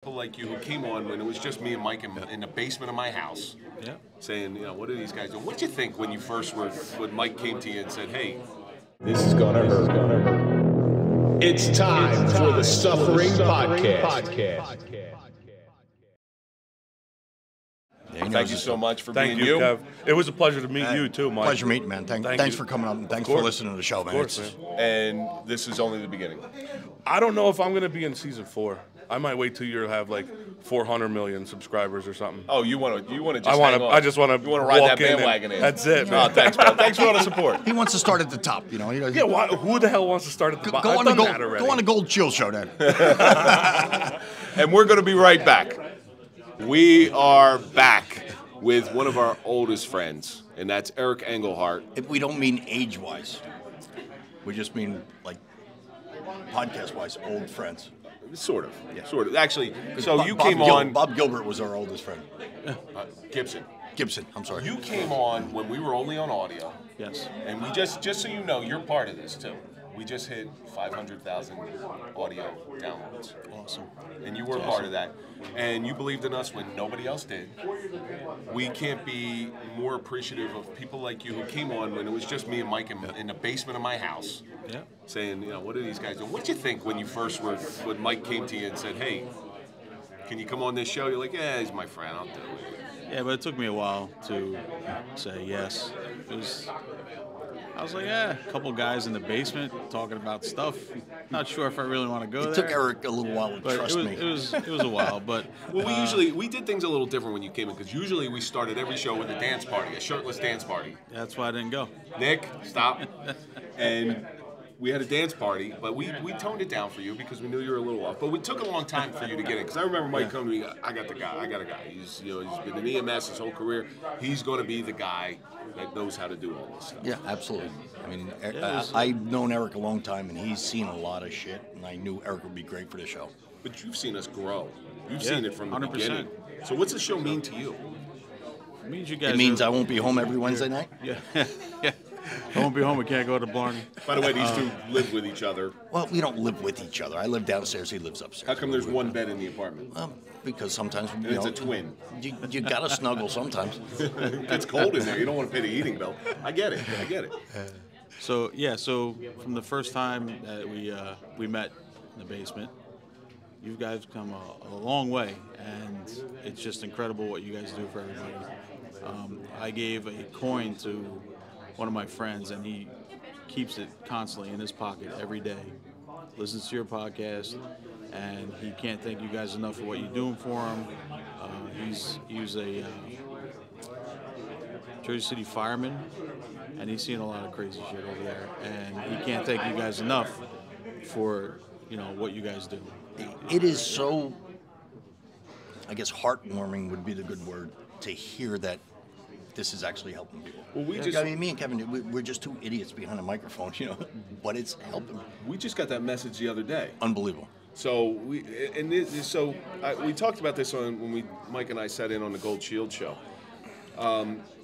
People like you who came on when it was just me and Mike in the basement of my house, Yeah. saying, what are these guys doing? What did you think when you first were, when Mike came to you and said, hey, This is gonna hurt. It's time for the Suffering Podcast. thank you so much for Thank being you, Kev. It was a pleasure to meet you too, Mike. Pleasure meeting, man. Thanks you. for coming up, and thanks course. for listening to the show, man. Of course, It's- man. And this is only the beginning. I don't know if I'm gonna be in season 4. I might wait till you have like 400 million subscribers or something. Oh, you want to just hang on. I just want to. You want to ride that walk in and- bandwagon in. That's it. No, Man. thanks, bro. Thanks for all the support. He wants to start at the top, you know. Yeah, who the hell wants to start at the Go bottom? on the I've gold, done that already. go on the Gold Shield show then. And we're going to be right back. We are back with one of our oldest friends, and that's Eric Engelhart. We don't mean age-wise. We just mean like podcast-wise, old friends. Sort of. Yeah. Sort of. Actually, so Bob- you Bob came Gil- on. Bob Gilbert was our oldest friend. Gibson. Gibson, I'm sorry. You came on when we were only on audio. Yes. And we just so you know, you're part of this too. We just hit 500,000 audio downloads. Awesome. And you were part of that. And you believed in us when nobody else did. We can't be more appreciative of people like you who came on when it was just me and Mike in the basement of my house. Yeah. Saying, what are these guys doing? What did you think when you first were, when Mike came to you and said, hey, can you come on this show? You're like, yeah, he's my friend, I'll do it. Yeah, but it took me a while to say yes. I was like, a couple guys in the basement talking about stuff. Not sure if I really want to go there. It took Eric a little while to but trust me. it was a while, but Well, we did things a little different when you came in, because usually we started every show with a dance party, a shirtless dance party. that's why I didn't go. Nick, stop. And we had a dance party, but we toned it down for you because we knew you were a little off. But it took a long time for you to get in, because I remember Mike coming to me, I got a guy. He's been in EMS his whole career. He's going to be the guy that knows how to do all this stuff. Yeah, absolutely. I mean, I've known Eric a long time, and he's seen a lot of shit, and I knew Eric would be great for the show. But you've seen us grow. You've Yeah, seen it from the 100%. beginning. So what's the show mean to you? It means you guys. It means I won't be home every Wednesday night? Yeah, yeah. I won't be home. We can't go to Barney. By the way, these two live with each other. Well, we don't live with each other. I live downstairs, he lives upstairs. How come there's one bed in the apartment? Because sometimes, And it's a twin. You gotta snuggle sometimes. It's cold in there. You don't want to pay the heating bill. I get it. So from the first time that we met in the basement, you guys come a long way, and it's just incredible what you guys do for everybody. I gave a coin to one of my friends, and he keeps it constantly in his pocket every day. Listens to your podcast, and he can't thank you guys enough for what you're doing for him. He was a Jersey City fireman, and he's seen a lot of crazy shit over there, and he can't thank you guys enough for what you guys do. It is so, I guess, heartwarming would be the good word, to hear that this is actually helping people. Well, I mean, me and Kevin, we're just two idiots behind a microphone, but it's helping. We just got that message the other day. Unbelievable. So we talked about this when Mike and I sat in on the Gold Shield show.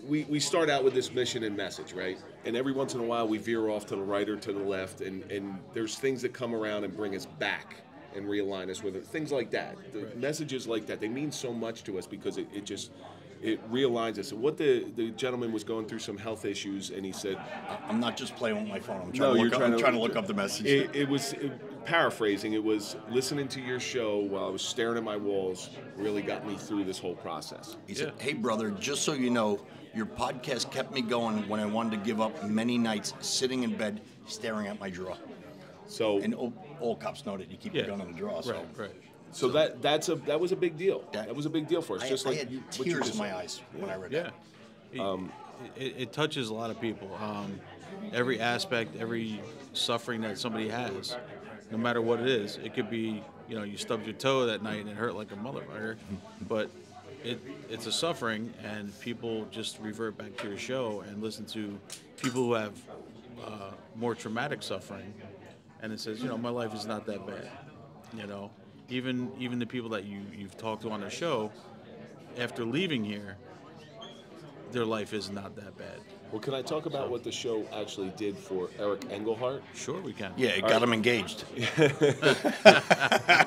We start out with this mission and message, right? And every once in a while we veer off to the right or to the left, and there's things that come around and bring us back and realign us with it. Things like that. The messages like that, they mean so much to us because it realigns us. And what the gentleman was going through some health issues, and he said, I'm not just playing with my phone. I'm trying to look up the message. It was paraphrasing. It was listening to your show while I was staring at my walls. Really got me through this whole process. He said, "Hey brother, just so you know, your podcast kept me going when I wanted to give up many nights sitting in bed staring at my drawer." So And all cops know that you keep your gun on the drawer. So Right. So that was a big deal. That was a big deal for us. I like had what you tears just in my said. eyes when I read Yeah. that. It touches a lot of people. Every aspect, every suffering that somebody has, no matter what it is. It could be, you stubbed your toe that night and it hurt like a motherfucker, but it's a suffering, and people just revert back to your show and listen to people who have more traumatic suffering, and it says, my life is not that bad. Even the people that you've talked to on the show, after leaving here, their life is not that bad. Well, can I talk about what the show actually did for Eric Engelhart? Sure, we can. Yeah, it got him engaged.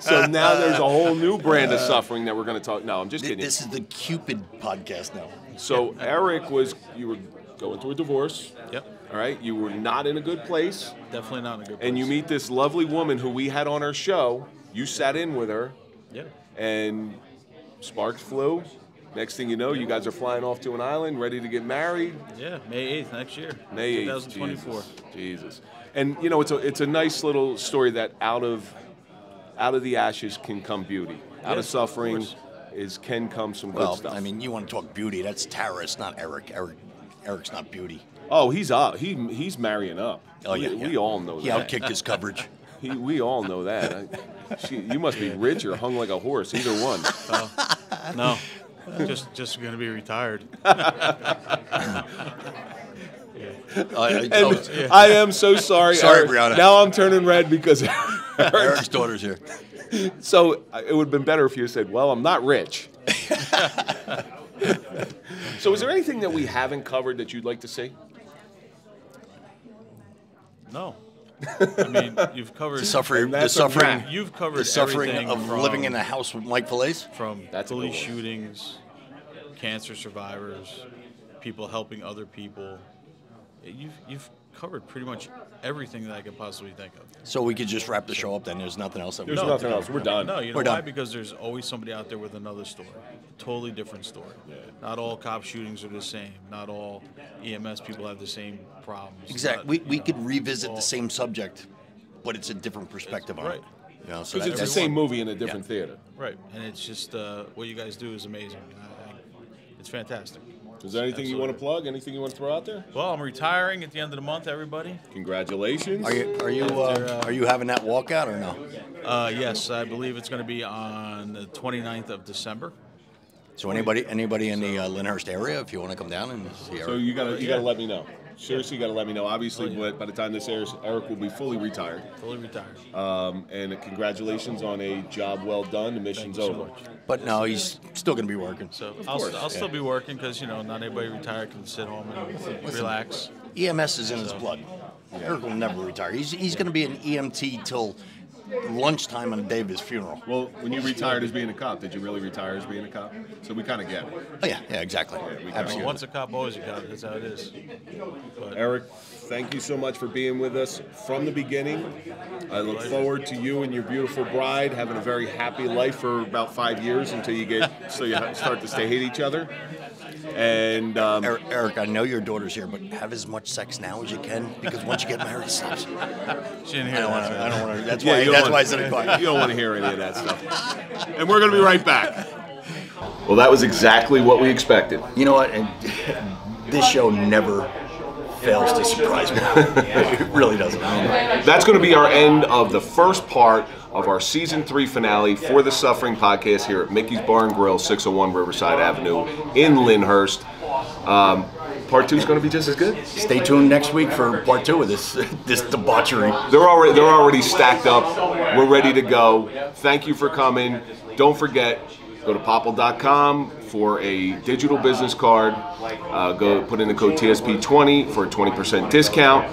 So now there's a whole new brand of suffering that we're going to talk. No, I'm just kidding. This is the Cupid podcast now. So Eric you were going through a divorce. Yep. All right, you were not in a good place, Definitely not in a good place. and you meet this lovely woman who we had on our show. You sat in with her, Yeah. and sparks flew. Next thing you know, you guys are flying off to an island, ready to get married. Yeah, May 8th next year. May 8th, 2024. Jesus. And you know, it's a nice little story that out of the ashes can come beauty. Out Yeah, of suffering of can come some good Well, stuff. I mean, you want to talk beauty? That's Tara. It's not Eric. Eric's not beauty. Oh, he's up. He's marrying up. Oh yeah, We all know He that. outkicked his coverage. We all know that. You must be rich or hung like a horse. Either one. No, just going to be retired. I am so sorry. Sorry, Eric. Brianna. Now I'm turning red because. Eric's daughter's here. So it would have been better if you said, "Well, I'm not rich." So, is there anything that we haven't covered that you'd like to see? No. I mean, you've covered The suffering. That's The a suffering. wrap. You've covered The suffering everything of from, living in a house with Mike Fillets. from That's a good police one. shootings, cancer survivors, people helping other people. You've covered pretty much everything that I could possibly think of. So we could just wrap the show up. Then there's nothing else. That we There's nothing else. We're done. No, you know We're why? done. Because there's always somebody out there with another story, totally different story. Not all cop shootings are the same. Not all EMS people have the same problems. Exactly. Not, We you could know, revisit all- the same subject, but it's a different perspective on Right. it. You know, so Because it's the that's same movie in a different theater. Right, and it's just what you guys do is amazing. It's fantastic. Is there anything you want to plug? Anything you want to throw out there? Well, I'm retiring at the end of the month, everybody. Congratulations. Are you having that walkout or no? Yes, I believe it's going to be on the 29th of December. So anybody in the Lyndhurst area, if you want to come down and see So Eric. you gotta let me know. Seriously, you gotta let me know. Obviously, but by the time this airs, Eric will be fully retired. Fully retired. And congratulations on a job well done. The mission's Thank you so over. much. But no, he's still going to be working. So course, I'll still be working because, not everybody retired can sit home and relax. EMS is in his blood. Eric will never retire. He's going to be an EMT till lunchtime on the day of his funeral. Well, when you retired as being a cop, did you really retire as being a cop? So we kind of get it. Oh yeah, exactly. Absolutely. Once a cop, always a cop. That's how it is. But Eric, thank you so much for being with us from the beginning. I look forward to you and your beautiful bride having a very happy life for about 5 years until you start to hate each other. And Eric, I know your daughter's here, but have as much sex now as you can because once you get married, it stops. she didn't hear that. I don't want to. That's yeah, why. you don't That's want- why I said it quiet. You don't want to hear any of that stuff. And we're going to be right back. Well, that was exactly what we expected. You know what? And this show never fails to surprise me. It really doesn't. That's going to be our end of the first part of our Season 3 finale for the Suffering Podcast here at Mickey's Bar and Grill, 601 Riverside Avenue in Lyndhurst. Part 2 is going to be just as good. Stay tuned next week for part 2 of this debauchery. They're already stacked up. We're ready to go. Thank you for coming. Don't forget, go to popple.com for a digital business card. Go put in the code TSP20 for a 20% discount.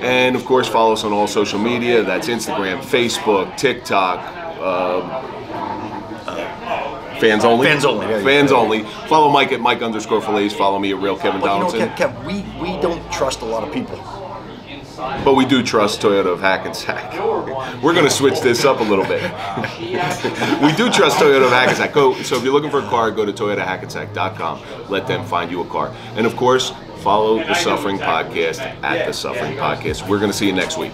And of course, follow us on all social media. That's Instagram, Facebook, TikTok, Fans Only. Fans Only, there you Fans go. Only. Follow Mike at Mike_Fillets. Follow me at Real Kevin But Donaldson. Kev, we don't trust a lot of people. But we do trust Toyota of Hackensack. We're going to switch this up a little bit. We do trust Toyota of Hackensack. So if you're looking for a car, go to toyotahackensack.com. Let them find you a car. And of course, follow the Suffering Podcast at the Suffering Podcast. We're going to see you next week.